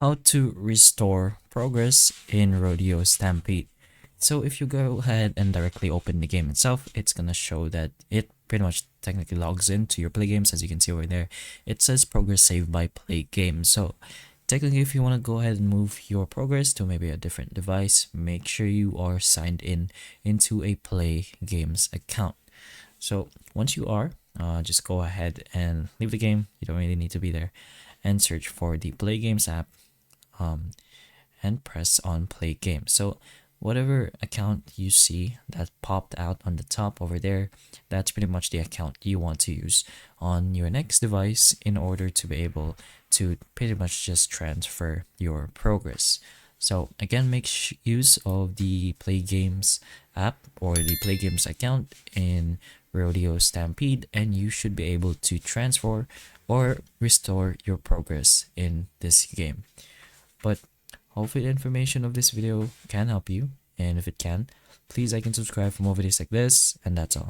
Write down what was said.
how to restore progress in Rodeo Stampede. So if you go ahead and directly open the game itself, it's gonna show that it pretty much technically logs into your play games. As you can see over there, it says progress saved by play game. So technically, if you want to go ahead and move your progress to maybe a different device, make sure you are signed in into a play games account. So once you are, just go ahead and leave the game. You don't really need to be there, and search for the play games app, um, and press on play game. So whatever account you see that popped out on the top over there, that's pretty much the account you want to use on your next device in order to be able to pretty much just transfer your progress. So again, make use of the Play Games app or the Play Games account in Rodeo Stampede, and you should be able to transfer or restore your progress in this game. But hopefully the information of this video can help you, and if it can, please like and subscribe for more videos like this, and that's all.